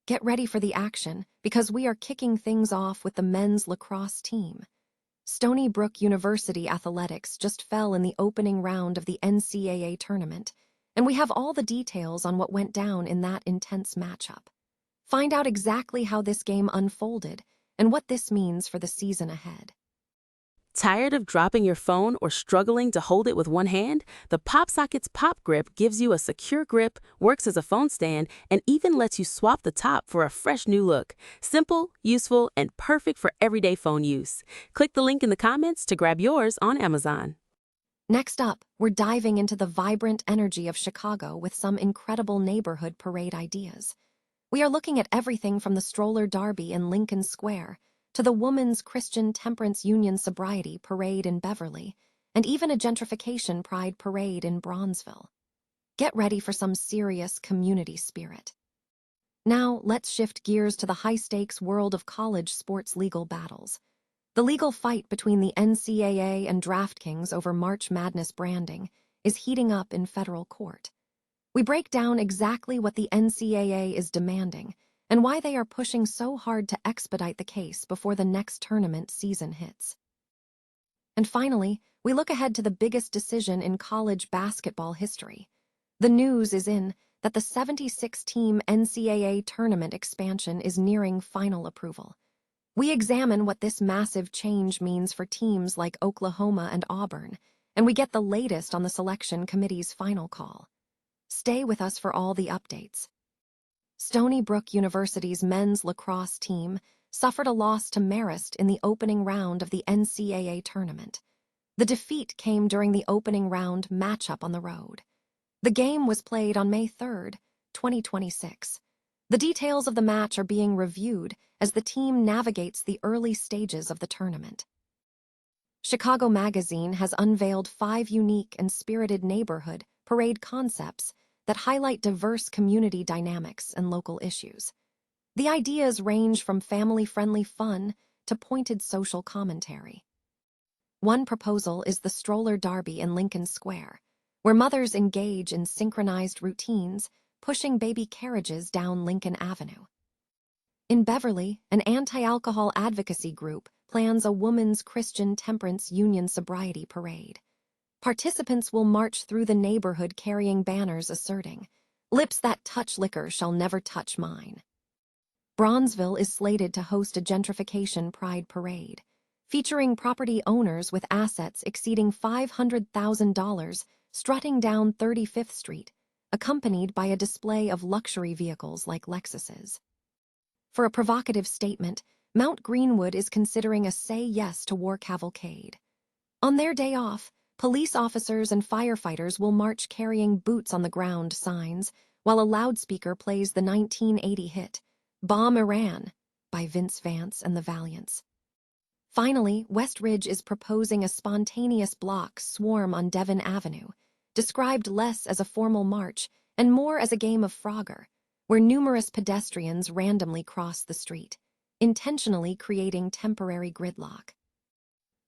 Get ready for the action, because we are kicking things off with the men's lacrosse team. Stony Brook University athletics just fell in the opening round of the NCAA tournament, and we have all the details on what went down in that intense matchup. Find out exactly how this game unfolded and what this means for the season ahead. Tired of dropping your phone or struggling to hold it with one hand? The PopSockets Pop Grip gives you a secure grip, works as a phone stand, and even lets you swap the top for a fresh new look. Simple, useful, and perfect for everyday phone use. Click the link in the comments to grab yours on Amazon. Next up, we're diving into the vibrant energy of Chicago with some incredible neighborhood parade ideas. We are looking at everything from the stroller derby in Lincoln Square to the Women's Christian Temperance Union Sobriety Parade in Beverly, and even a gentrification pride parade in Bronzeville. Get ready for some serious community spirit. Now, let's shift gears to the high-stakes world of college sports legal battles. The legal fight between the NCAA and DraftKings over March Madness branding is heating up in federal court. We break down exactly what the NCAA is demanding and why they are pushing so hard to expedite the case before the next tournament season hits. And finally, we look ahead to the biggest decision in college basketball history. The news is in that the 76-team NCAA tournament expansion is nearing final approval. We examine what this massive change means for teams like Oklahoma and Auburn, and we get the latest on the selection committee's final call. Stay with us for all the updates. Stony Brook University's men's lacrosse team suffered a loss to Marist in the opening round of the NCAA tournament. The defeat came during the opening round matchup on the road. The game was played on May 3, 2026. The details of the match are being reviewed as the team navigates the early stages of the tournament. Chicago Magazine has unveiled 5 unique and spirited neighborhood parade concepts that highlight diverse community dynamics and local issues. The ideas range from family-friendly fun to pointed social commentary. One proposal is the stroller derby in Lincoln Square, where mothers engage in synchronized routines, pushing baby carriages down Lincoln Avenue. In Beverly, an anti-alcohol advocacy group plans a Women's Christian Temperance Union Sobriety Parade. Participants will march through the neighborhood carrying banners asserting, "Lips that touch liquor shall never touch mine." Bronzeville is slated to host a gentrification pride parade, featuring property owners with assets exceeding $500,000 strutting down 35th Street, accompanied by a display of luxury vehicles like Lexuses. For a provocative statement, Mount Greenwood is considering a Say Yes to War cavalcade. On their day off, police officers and firefighters will march carrying boots on the ground signs, while a loudspeaker plays the 1980 hit, Bomb Iran, by Vince Vance and the Valiants. Finally, West Ridge is proposing a spontaneous block swarm on Devon Avenue, described less as a formal march and more as a game of Frogger, where numerous pedestrians randomly cross the street, intentionally creating temporary gridlock.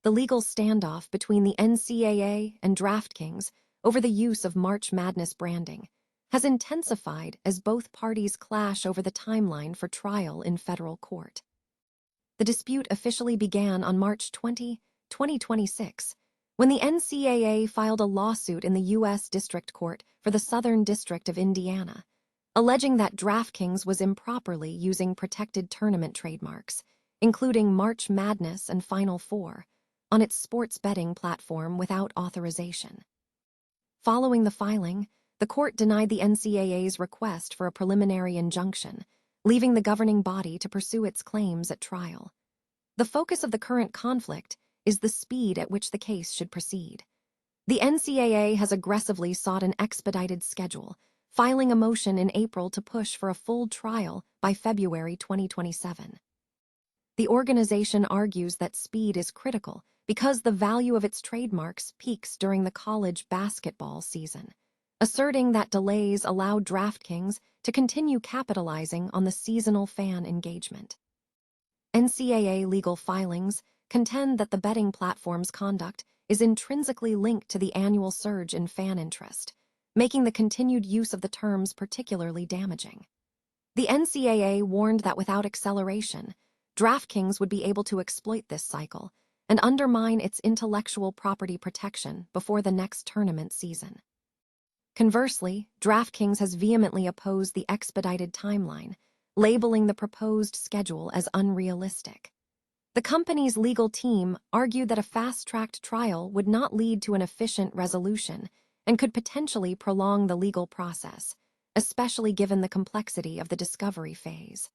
The legal standoff between the NCAA and DraftKings over the use of March Madness branding has intensified as both parties clash over the timeline for trial in federal court. The dispute officially began on March 20, 2026, when the NCAA filed a lawsuit in the U.S. District Court for the Southern District of Indiana, alleging that DraftKings was improperly using protected tournament trademarks, including March Madness and Final Four, on its sports betting platform without authorization. Following the filing, the court denied the NCAA's request for a preliminary injunction, leaving the governing body to pursue its claims at trial. The focus of the current conflict is the speed at which the case should proceed. The NCAA has aggressively sought an expedited schedule, filing a motion in April to push for a full trial by February 2027. The organization argues that speed is critical because the value of its trademarks peaks during the college basketball season, asserting that delays allow DraftKings to continue capitalizing on the seasonal fan engagement. NCAA legal filings contend that the betting platform's conduct is intrinsically linked to the annual surge in fan interest, making the continued use of the terms particularly damaging. The NCAA warned that without acceleration, DraftKings would be able to exploit this cycle and undermine its intellectual property protection before the next tournament season. Conversely, DraftKings has vehemently opposed the expedited timeline, labeling the proposed schedule as unrealistic. The company's legal team argued that a fast-tracked trial would not lead to an efficient resolution and could potentially prolong the legal process, especially given the complexity of the discovery phase.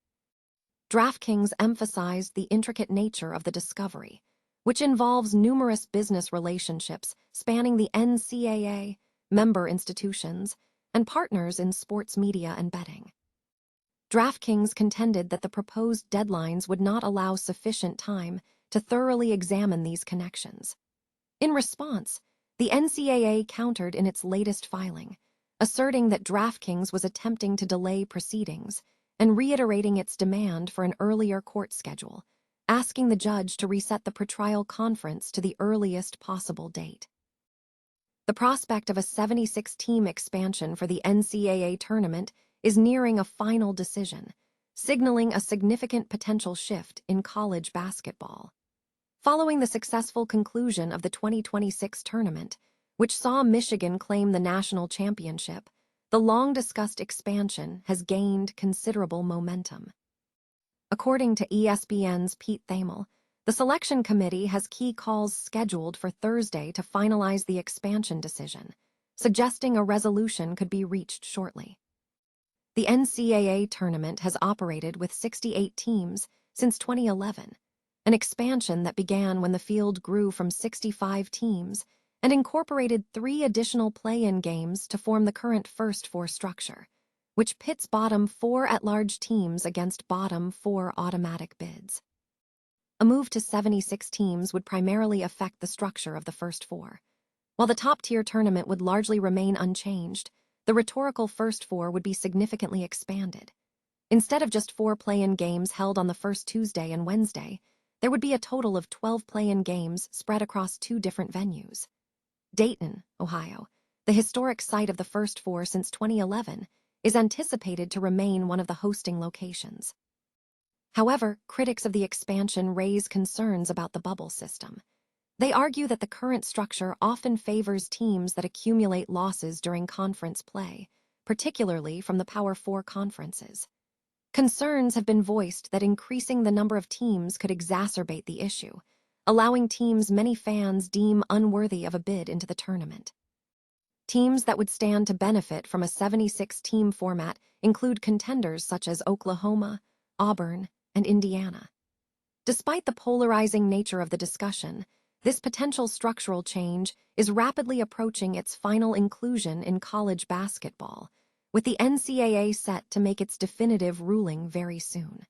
DraftKings emphasized the intricate nature of the discovery, which involves numerous business relationships spanning the NCAA, member institutions, and partners in sports media and betting. DraftKings contended that the proposed deadlines would not allow sufficient time to thoroughly examine these connections. In response, the NCAA countered in its latest filing, asserting that DraftKings was attempting to delay proceedings and reiterating its demand for an earlier court schedule, asking the judge to reset the pretrial conference to the earliest possible date. The prospect of a 76-team expansion for the NCAA tournament is nearing a final decision, signaling a significant potential shift in college basketball. Following the successful conclusion of the 2026 tournament, which saw Michigan claim the national championship, the long-discussed expansion has gained considerable momentum. According to ESPN's Pete Thamel, the selection committee has key calls scheduled for Thursday to finalize the expansion decision, suggesting a resolution could be reached shortly. The NCAA tournament has operated with 68 teams since 2011, an expansion that began when the field grew from 65 teams and incorporated 3 additional play-in games to form the current First Four structure, which pits bottom 4 at-large teams against bottom 4 automatic bids. A move to 76 teams would primarily affect the structure of the First Four. While the top-tier tournament would largely remain unchanged, the rhetorical First Four would be significantly expanded. Instead of just 4 play-in games held on the first Tuesday and Wednesday, there would be a total of 12 play-in games spread across 2 different venues. Dayton, Ohio, the historic site of the First Four since 2011, is anticipated to remain one of the hosting locations. However, critics of the expansion raise concerns about the bubble system. They argue that the current structure often favors teams that accumulate losses during conference play, particularly from the Power Four conferences. Concerns have been voiced that increasing the number of teams could exacerbate the issue, allowing teams many fans deem unworthy of a bid into the tournament. Teams that would stand to benefit from a 76-team format include contenders such as Oklahoma, Auburn, and Indiana. Despite the polarizing nature of the discussion, this potential structural change is rapidly approaching its final inclusion in college basketball, with the NCAA set to make its definitive ruling very soon.